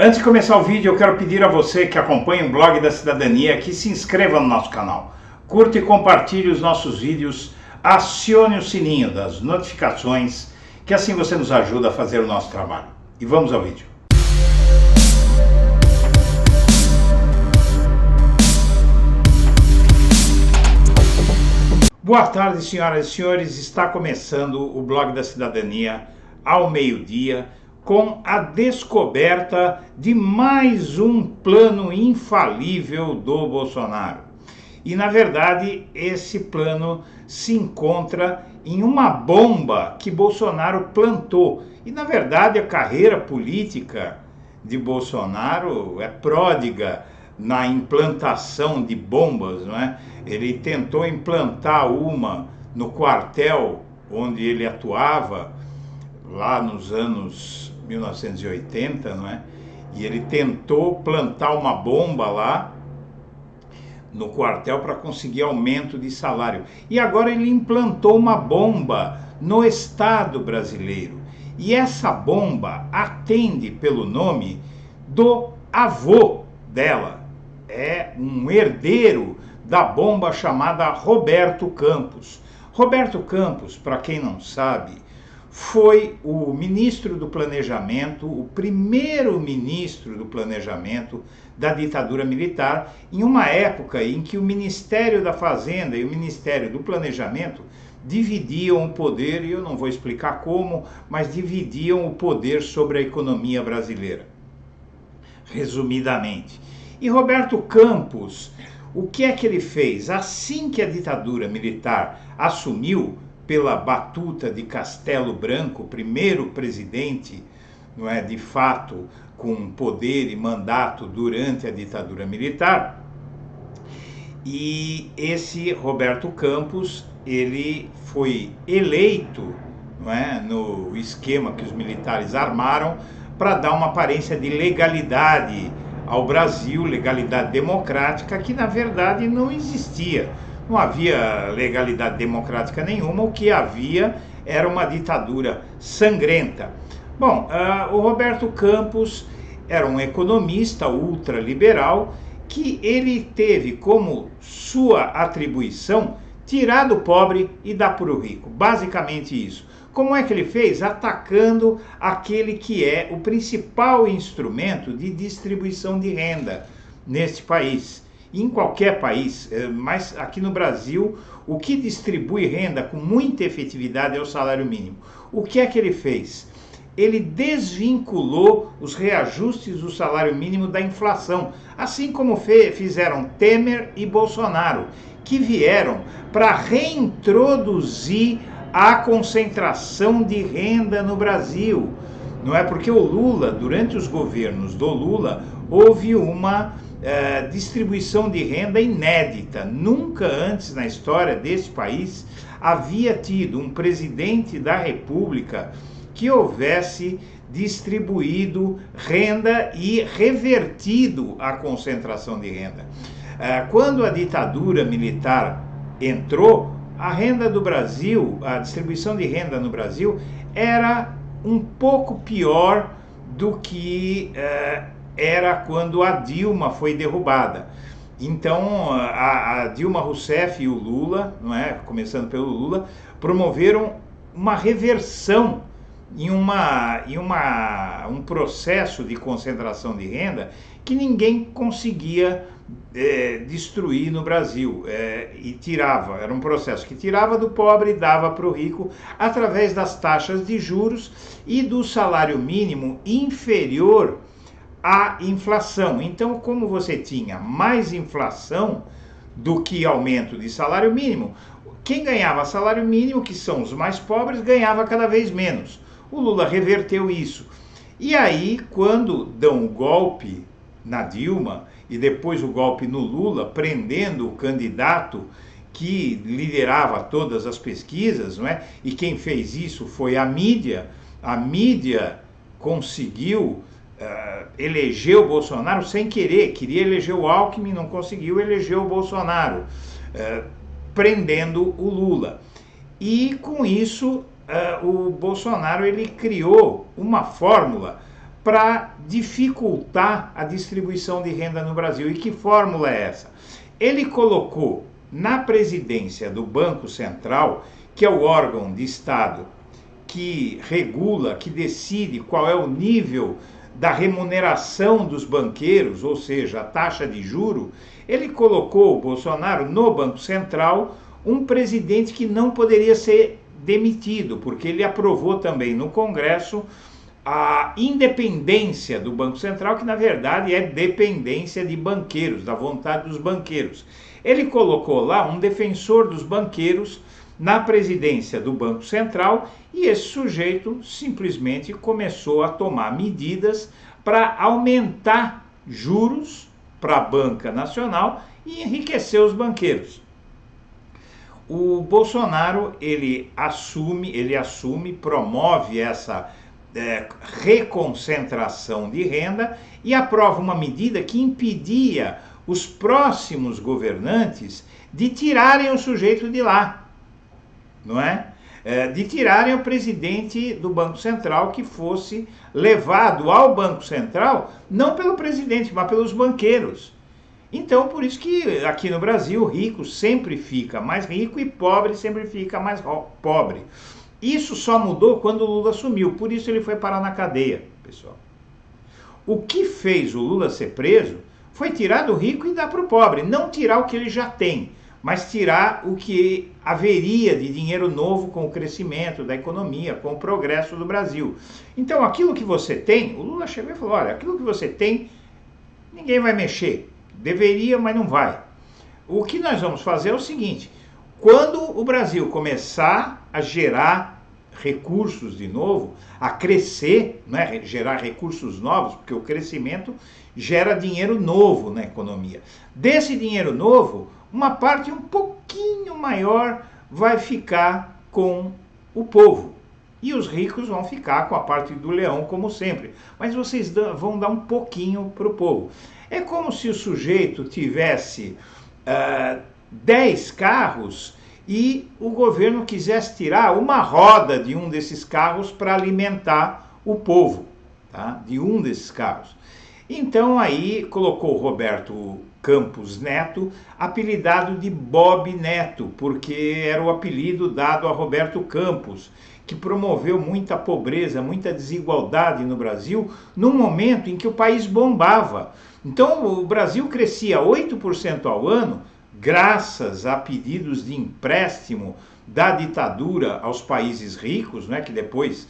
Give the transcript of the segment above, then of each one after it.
Antes de começar o vídeo, eu quero pedir a você que acompanha o Blog da Cidadania que se inscreva no nosso canal, curta e compartilhe os nossos vídeos, acione o sininho das notificações, que assim você nos ajuda a fazer o nosso trabalho. E vamos ao vídeo. Boa tarde, senhoras e senhores. Está começando o Blog da Cidadania ao meio-dia, com a descoberta de mais um plano infalível do Bolsonaro. E, na verdade, esse plano se encontra em uma bomba que Bolsonaro plantou. E, na verdade, a carreira política de Bolsonaro é pródiga na implantação de bombas, não é? Ele tentou implantar uma no quartel onde ele atuava, lá nos anos 1980, não é? E ele tentou plantar uma bomba lá no quartel para conseguir aumento de salário. E agora ele implantou uma bomba no Estado brasileiro. E essa bomba atende pelo nome do avô dela. É um herdeiro da bomba chamada Roberto Campos. Roberto Campos, para quem não sabe, foi o ministro do Planejamento, o primeiro ministro do Planejamento da ditadura militar, em uma época em que o Ministério da Fazenda e o Ministério do Planejamento dividiam o poder, e eu não vou explicar como, mas dividiam o poder sobre a economia brasileira, resumidamente. E Roberto Campos, o que é que ele fez? Assim que a ditadura militar assumiu pela batuta de Castelo Branco, primeiro presidente, não é, de fato, com poder e mandato durante a ditadura militar, e esse Roberto Campos, ele foi eleito, não é, no esquema que os militares armaram para dar uma aparência de legalidade ao Brasil, legalidade democrática, que na verdade não existia. Não havia legalidade democrática nenhuma, o que havia era uma ditadura sangrenta. Bom, o Roberto Campos era um economista ultraliberal que ele teve como sua atribuição tirar do pobre e dar para o rico, basicamente isso. Como é que ele fez? Atacando aquele que é o principal instrumento de distribuição de renda neste país. Em qualquer país, mas aqui no Brasil, o que distribui renda com muita efetividade é o salário mínimo. O que é que ele fez? Ele desvinculou os reajustes do salário mínimo da inflação, assim como fizeram Temer e Bolsonaro, que vieram para reintroduzir a concentração de renda no Brasil. Não é porque o Lula, durante os governos do Lula, houve uma distribuição de renda inédita. Nunca antes na história desse país havia tido um presidente da República que houvesse distribuído renda e revertido a concentração de renda. Quando a ditadura militar entrou, a renda do Brasil, a distribuição de renda no Brasil era um pouco pior do que era quando a Dilma foi derrubada. Então, a Dilma Rousseff e o Lula, não é, começando pelo Lula, promoveram uma reversão em um processo de concentração de renda que ninguém conseguia destruir no Brasil, e tirava, era um processo que tirava do pobre e dava para o rico através das taxas de juros e do salário mínimo inferior à inflação. Então, como você tinha mais inflação do que aumento de salário mínimo, quem ganhava salário mínimo, que são os mais pobres, ganhava cada vez menos. O Lula reverteu isso. E aí, quando dão o golpe na Dilma e depois o golpe no Lula, prendendo o candidato que liderava todas as pesquisas, não é? E quem fez isso foi a mídia conseguiu eleger o Bolsonaro sem querer, queria eleger o Alckmin, não conseguiu, eleger o Bolsonaro, prendendo o Lula. E com isso, o Bolsonaro ele criou uma fórmula para dificultar a distribuição de renda no Brasil. E que fórmula é essa? Ele colocou na presidência do Banco Central, que é o órgão de Estado que regula, que decide qual é o nível da remuneração dos banqueiros, ou seja, a taxa de juro, ele colocou, o Bolsonaro, no Banco Central, um presidente que não poderia ser demitido, porque ele aprovou também no Congresso a independência do Banco Central, que na verdade é dependência de banqueiros, da vontade dos banqueiros. Ele colocou lá um defensor dos banqueiros na presidência do Banco Central e esse sujeito simplesmente começou a tomar medidas para aumentar juros para a banca nacional e enriquecer os banqueiros. O Bolsonaro, ele assume, promove essa reconcentração de renda e aprova uma medida que impedia os próximos governantes de tirarem o sujeito de lá, não é? De tirarem o presidente do Banco Central, que fosse levado ao Banco Central, não pelo presidente, mas pelos banqueiros. Então, por isso que aqui no Brasil, rico sempre fica mais rico e pobre sempre fica mais pobre. Isso só mudou quando o Lula assumiu, por isso ele foi parar na cadeia, pessoal. O que fez o Lula ser preso foi tirar do rico e dar para o pobre, não tirar o que ele já tem, mas tirar o que haveria de dinheiro novo com o crescimento da economia, com o progresso do Brasil. Então, aquilo que você tem, o Lula chegou e falou, olha, aquilo que você tem, ninguém vai mexer. Deveria, mas não vai. O que nós vamos fazer é o seguinte, quando o Brasil começar a gerar recursos de novo, a crescer, né, gerar recursos novos, porque o crescimento gera dinheiro novo na economia. Desse dinheiro novo, uma parte um pouquinho maior vai ficar com o povo. E os ricos vão ficar com a parte do leão, como sempre. Mas vocês vão dar um pouquinho para o povo. É como se o sujeito tivesse 10 carros e o governo quisesse tirar uma roda de um desses carros para alimentar o povo, tá? De um desses carros. Então aí colocou Roberto Campos Neto, apelidado de Bob Neto, porque era o apelido dado a Roberto Campos, que promoveu muita pobreza, muita desigualdade no Brasil, num momento em que o país bombava. Então o Brasil crescia 8% ao ano, graças a pedidos de empréstimo da ditadura aos países ricos, né, que depois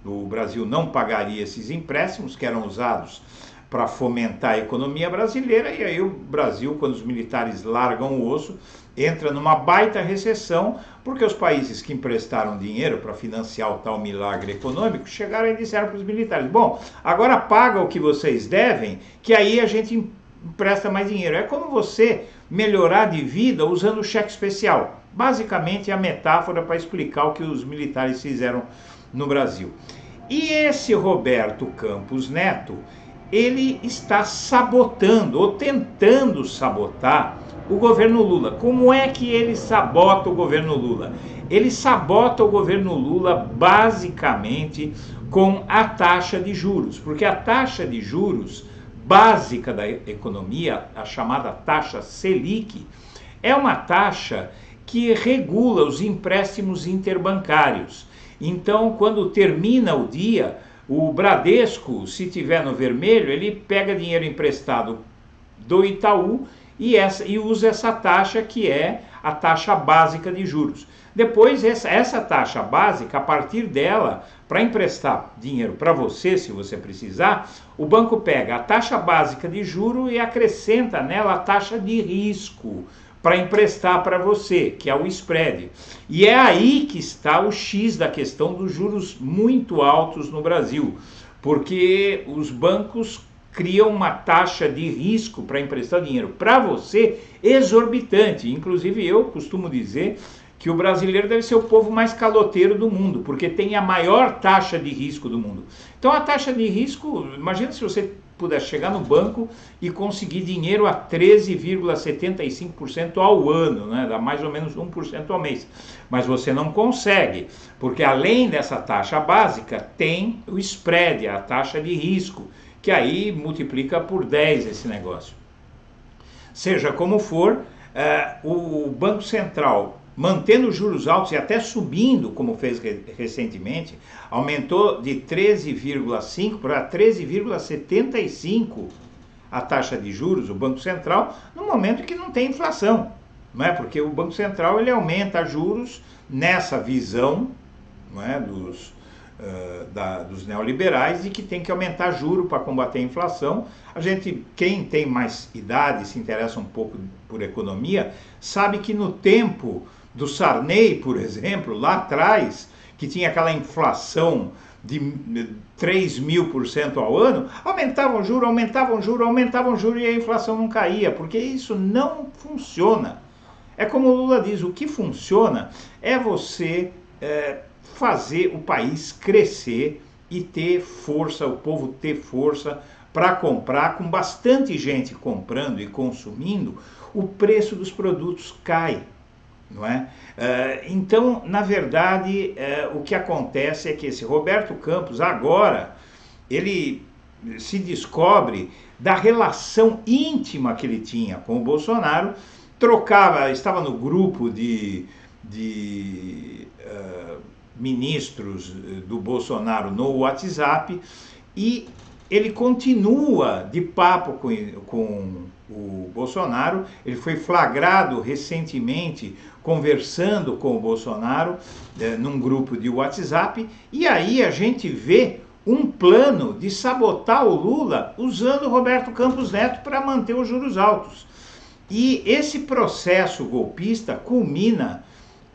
o Brasil não pagaria esses empréstimos, que eram usados para fomentar a economia brasileira, e aí o Brasil, quando os militares largam o osso, entra numa baita recessão, porque os países que emprestaram dinheiro para financiar o tal milagre econômico chegaram e disseram para os militares, bom, agora paga o que vocês devem, que aí a gente empresta mais dinheiro. É como você melhorar de vida usando cheque especial. Basicamente é a metáfora para explicar o que os militares fizeram no Brasil. E esse Roberto Campos Neto, ele está sabotando, ou tentando sabotar, o governo Lula. Como é que ele sabota o governo Lula? Ele sabota o governo Lula basicamente com a taxa de juros, porque a taxa de juros básica da economia, a chamada taxa Selic, é uma taxa que regula os empréstimos interbancários. Então, quando termina o dia, o Bradesco, se tiver no vermelho, ele pega dinheiro emprestado do Itaú e usa essa taxa, que é a taxa básica de juros. Depois, essa taxa básica, a partir dela, para emprestar dinheiro para você, se você precisar, o banco pega a taxa básica de juro e acrescenta nela a taxa de risco para emprestar para você, que é o spread. E é aí que está o X da questão dos juros muito altos no Brasil, porque os bancos criam uma taxa de risco para emprestar dinheiro para você exorbitante. Inclusive eu costumo dizer que o brasileiro deve ser o povo mais caloteiro do mundo, porque tem a maior taxa de risco do mundo. Então a taxa de risco, imagina se você pudesse chegar no banco e conseguir dinheiro a 13,75% ao ano, né? Dá mais ou menos 1% ao mês. Mas você não consegue, porque além dessa taxa básica, tem o spread, a taxa de risco, que aí multiplica por 10 esse negócio. Seja como for, o Banco Central, mantendo os juros altos e até subindo, como fez recentemente, aumentou de 13,5 para 13,75 a taxa de juros, o Banco Central, no momento que não tem inflação, não é? Porque o Banco Central ele aumenta juros nessa visão, não é? dos neoliberais, e que tem que aumentar juro para combater a inflação. Quem tem mais idade, se interessa um pouco por economia, sabe que no tempo do Sarney, por exemplo, lá atrás, que tinha aquela inflação de 3.000% ao ano, aumentavam o juro e a inflação não caía, porque isso não funciona. É como o Lula diz, o que funciona é você fazer o país crescer e ter força, o povo ter força para comprar, com bastante gente comprando e consumindo, o preço dos produtos cai. Não é? Então, na verdade, o que acontece é que esse Roberto Campos agora, ele se descobre da relação íntima que ele tinha com o Bolsonaro, estava no grupo de ministros do Bolsonaro no WhatsApp, e ele continua de papo com o Bolsonaro. Ele foi flagrado recentemente conversando com o Bolsonaro num grupo de WhatsApp, e aí a gente vê um plano de sabotar o Lula usando o Roberto Campos Neto para manter os juros altos. E esse processo golpista culmina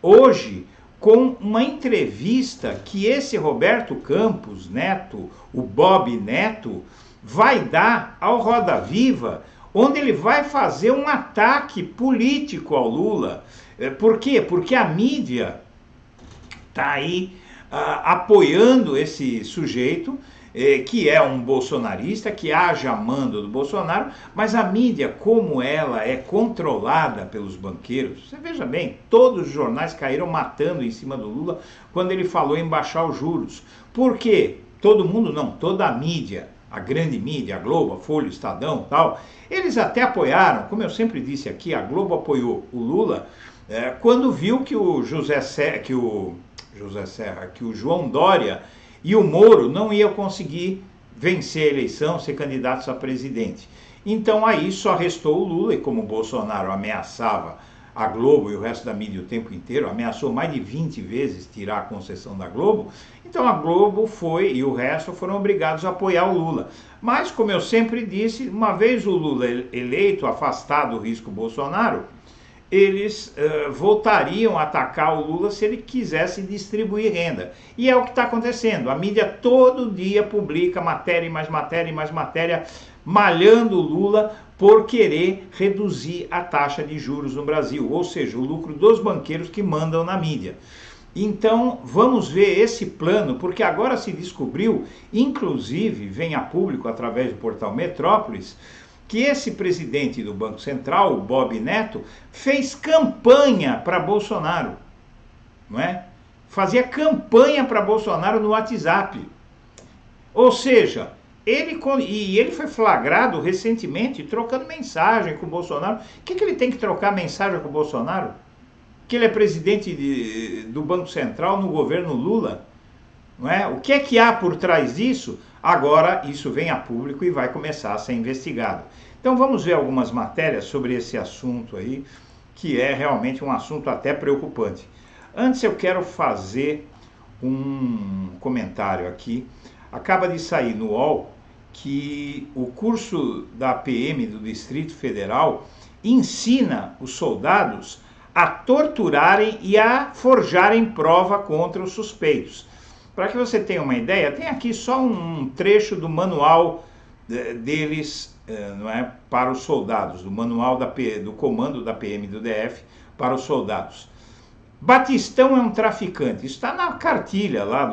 hoje com uma entrevista que esse Roberto Campos Neto, o Bob Neto, vai dar ao Roda Viva, onde ele vai fazer um ataque político ao Lula. Por quê? Porque a mídia está aí apoiando esse sujeito, que é um bolsonarista, que age a mando do Bolsonaro, mas a mídia, como ela é controlada pelos banqueiros, você veja bem, todos os jornais caíram matando em cima do Lula quando ele falou em baixar os juros. Por quê? Todo mundo não, toda a mídia, a grande mídia, a Globo, a Folha, o Estadão, tal, eles até apoiaram, como eu sempre disse aqui, a Globo apoiou o Lula quando viu que o João Dória e o Moro não iam conseguir vencer a eleição, ser candidatos a presidente. Então aí só restou o Lula, e como o Bolsonaro ameaçava a Globo e o resto da mídia o tempo inteiro, ameaçou mais de 20 vezes tirar a concessão da Globo, então a Globo e o resto foram obrigados a apoiar o Lula. Mas, como eu sempre disse, uma vez o Lula eleito, afastado do risco Bolsonaro, eles voltariam a atacar o Lula se ele quisesse distribuir renda. E é o que está acontecendo. A mídia todo dia publica matéria e mais matéria e mais matéria, malhando o Lula por querer reduzir a taxa de juros no Brasil, ou seja, o lucro dos banqueiros que mandam na mídia. Então, vamos ver esse plano, porque agora se descobriu, inclusive vem a público através do portal Metrópolis, que esse presidente do Banco Central, o Bob Neto, fez campanha para Bolsonaro, não é? Fazia campanha para Bolsonaro no WhatsApp. Ou seja, ele foi flagrado recentemente trocando mensagem com o Bolsonaro. O que ele tem que trocar mensagem com o Bolsonaro? Que ele é presidente do Banco Central no governo Lula, não é? O que é que há por trás disso? Agora isso vem a público e vai começar a ser investigado. Então vamos ver algumas matérias sobre esse assunto aí, que é realmente um assunto até preocupante. Antes eu quero fazer um comentário aqui. Acaba de sair no UOL que o curso da PM do Distrito Federal ensina os soldados a torturarem e a forjarem prova contra os suspeitos. Para que você tenha uma ideia, tem aqui só um trecho do manual deles, não é, para os soldados, do manual do comando da PM do DF para os soldados. Batistão é um traficante. Isso está na cartilha lá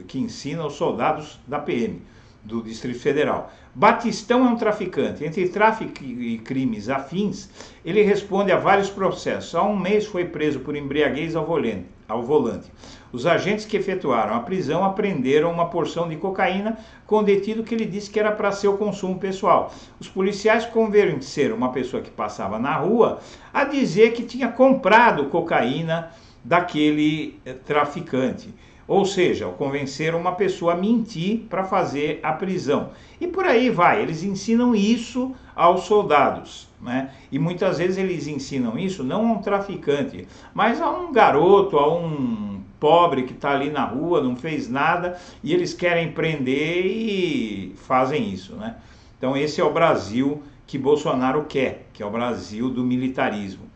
que ensina os soldados da PM, do Distrito Federal. Batistão é um traficante. Entre tráfico e crimes afins, ele responde a vários processos. Há um mês foi preso por embriaguez ao volante. Os agentes que efetuaram a prisão apreenderam uma porção de cocaína com o detido que ele disse que era para seu consumo pessoal. Os policiais convenceram uma pessoa que passava na rua a dizer que tinha comprado cocaína daquele traficante. Ou seja, convenceram uma pessoa a mentir para fazer a prisão. E por aí vai, eles ensinam isso aos soldados, né? E muitas vezes eles ensinam isso não a um traficante, mas a um garoto, a um pobre que está ali na rua, não fez nada, e eles querem prender e fazem isso, né? Então esse é o Brasil que Bolsonaro quer, que é o Brasil do militarismo.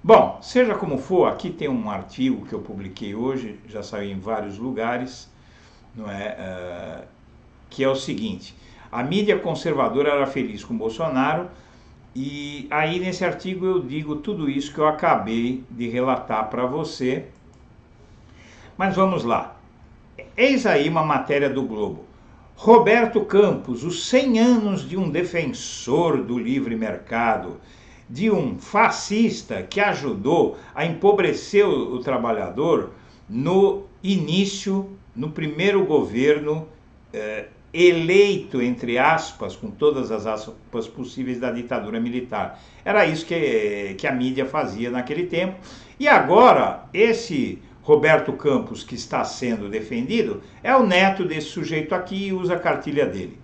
Bom, seja como for, aqui tem um artigo que eu publiquei hoje, já saiu em vários lugares, não é, que é o seguinte: a mídia conservadora era feliz com Bolsonaro, e aí nesse artigo eu digo tudo isso que eu acabei de relatar para você. Mas vamos lá. Eis aí uma matéria do Globo. Roberto Campos, os 100 anos de um defensor do livre mercado, de um fascista que ajudou a empobrecer o trabalhador no início, no primeiro governo eleito, entre aspas, com todas as aspas possíveis, da ditadura militar. Era isso que a mídia fazia naquele tempo. E agora, esse Roberto Campos que está sendo defendido é o neto desse sujeito aqui e usa a cartilha dele.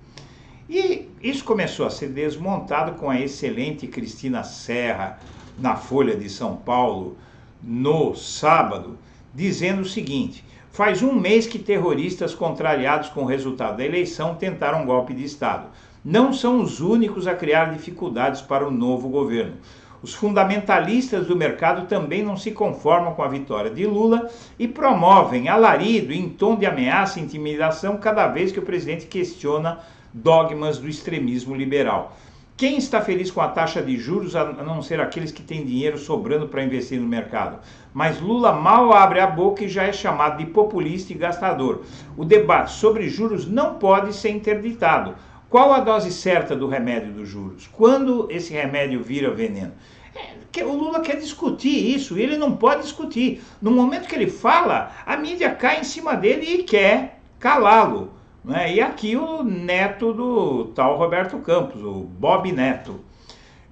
E isso começou a ser desmontado com a excelente Cristina Serra na Folha de São Paulo no sábado, dizendo o seguinte: faz um mês que terroristas contrariados com o resultado da eleição tentaram um golpe de Estado. Não são os únicos a criar dificuldades para o novo governo. Os fundamentalistas do mercado também não se conformam com a vitória de Lula e promovem alarido em tom de ameaça e intimidação cada vez que o presidente questiona dogmas do extremismo liberal. Quem está feliz com a taxa de juros, a não ser aqueles que têm dinheiro sobrando para investir no mercado? Mas Lula mal abre a boca e já é chamado de populista e gastador. O debate sobre juros não pode ser interditado. Qual a dose certa do remédio dos juros? Quando esse remédio vira veneno? O Lula quer discutir isso e ele não pode discutir. No momento que ele fala, a mídia cai em cima dele e quer calá-lo. E aqui o neto do tal Roberto Campos, o Bob Neto.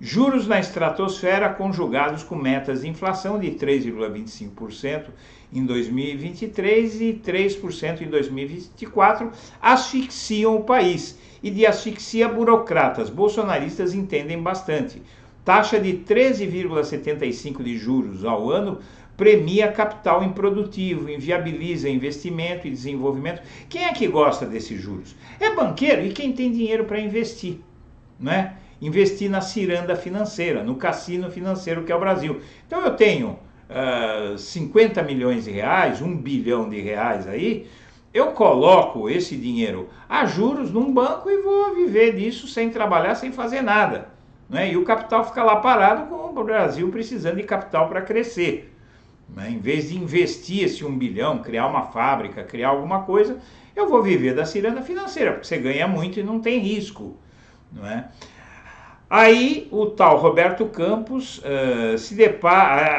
Juros na estratosfera conjugados com metas de inflação de 3,25% em 2023 e 3% em 2024 asfixiam o país. E de asfixia, burocratas bolsonaristas entendem bastante. Taxa de 13,75% de juros ao ano premia capital improdutivo, inviabiliza investimento e desenvolvimento. Quem é que gosta desses juros? É banqueiro e quem tem dinheiro para investir, né? Investir na ciranda financeira, no cassino financeiro que é o Brasil. Então eu tenho 50 milhões de reais, 1 bilhão de reais aí, eu coloco esse dinheiro a juros num banco e vou viver disso sem trabalhar, sem fazer nada, né? E o capital fica lá parado com o Brasil precisando de capital para crescer. Em vez de investir esse 1 bilhão, criar uma fábrica, criar alguma coisa, eu vou viver da ciranda financeira, porque você ganha muito e não tem risco, não é? Aí o tal Roberto Campos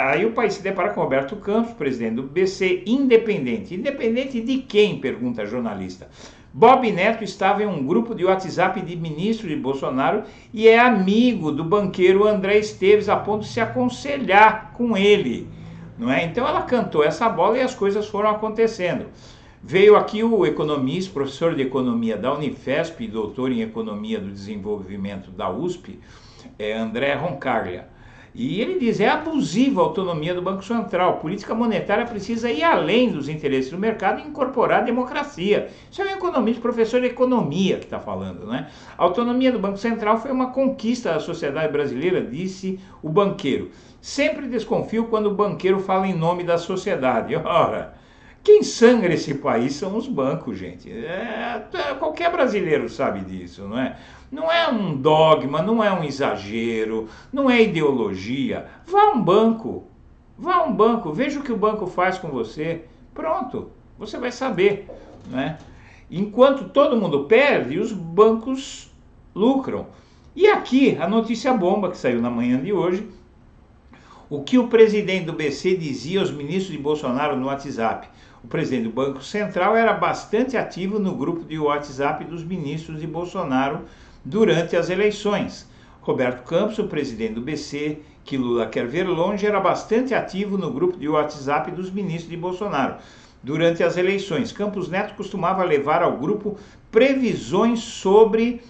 aí o país se depara com Roberto Campos, presidente do BC, independente. Independente de quem? Pergunta a jornalista. Bob Neto estava em um grupo de WhatsApp de ministro de Bolsonaro e é amigo do banqueiro André Esteves, a ponto de se aconselhar com ele. Não é? Então ela cantou essa bola e as coisas foram acontecendo. Veio aqui o economista, professor de economia da Unifesp e doutor em economia do desenvolvimento da USP, André Roncaglia. E ele diz: é abusiva a autonomia do Banco Central. Política monetária precisa ir além dos interesses do mercado e incorporar a democracia. Isso é um economista, professor de economia que está falando, né? A autonomia do Banco Central foi uma conquista da sociedade brasileira, disse o banqueiro. Sempre desconfio quando o banqueiro fala em nome da sociedade. Ora, quem sangra esse país são os bancos, gente. Qualquer brasileiro sabe disso, não é? Não é um dogma, não é um exagero, não é ideologia. Vá a um banco, Vá a um banco, veja o que o banco faz com você. Pronto, você vai saber, né? Enquanto todo mundo perde, os bancos lucram. E aqui, a notícia bomba que saiu na manhã de hoje, o que o presidente do BC dizia aos ministros de Bolsonaro no WhatsApp. O presidente do Banco Central era bastante ativo no grupo de WhatsApp dos ministros de Bolsonaro durante as eleições. Roberto Campos, o presidente do BC, que Lula quer ver longe, era bastante ativo no grupo de WhatsApp dos ministros de Bolsonaro durante as eleições. Campos Neto costumava levar ao grupo previsões sobre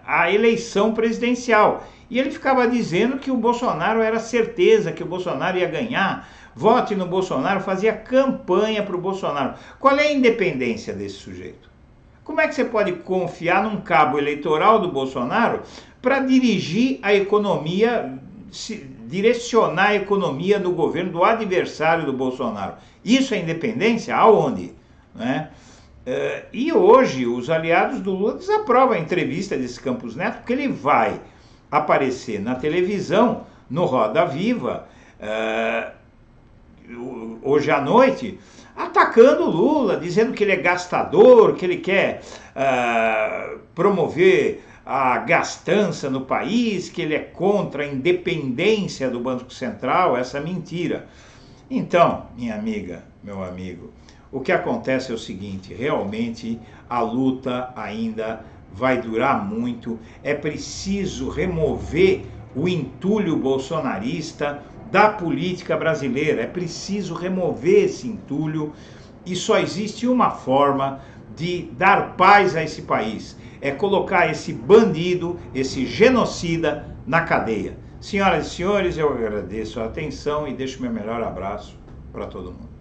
a eleição presidencial. E ele ficava dizendo que o Bolsonaro era certeza, que o Bolsonaro ia ganhar. Vote no Bolsonaro, fazia campanha para o Bolsonaro. Qual é a independência desse sujeito? Como é que você pode confiar num cabo eleitoral do Bolsonaro para dirigir a economia, direcionar a economia do governo do adversário do Bolsonaro? Isso é independência? Aonde? Né? E hoje os aliados do Lula desaprovam a entrevista desse Campos Neto, porque ele vai aparecer na televisão, no Roda Viva, hoje à noite, atacando o Lula, dizendo que ele é gastador, que ele quer promover a gastança no país, que ele é contra a independência do Banco Central, essa mentira. Então, minha amiga, meu amigo, o que acontece é o seguinte, realmente a luta ainda vai durar muito, é preciso remover o entulho bolsonarista da política brasileira, é preciso remover esse entulho e só existe uma forma de dar paz a esse país, é colocar esse bandido, esse genocida na cadeia. Senhoras e senhores, eu agradeço a atenção e deixo meu melhor abraço para todo mundo.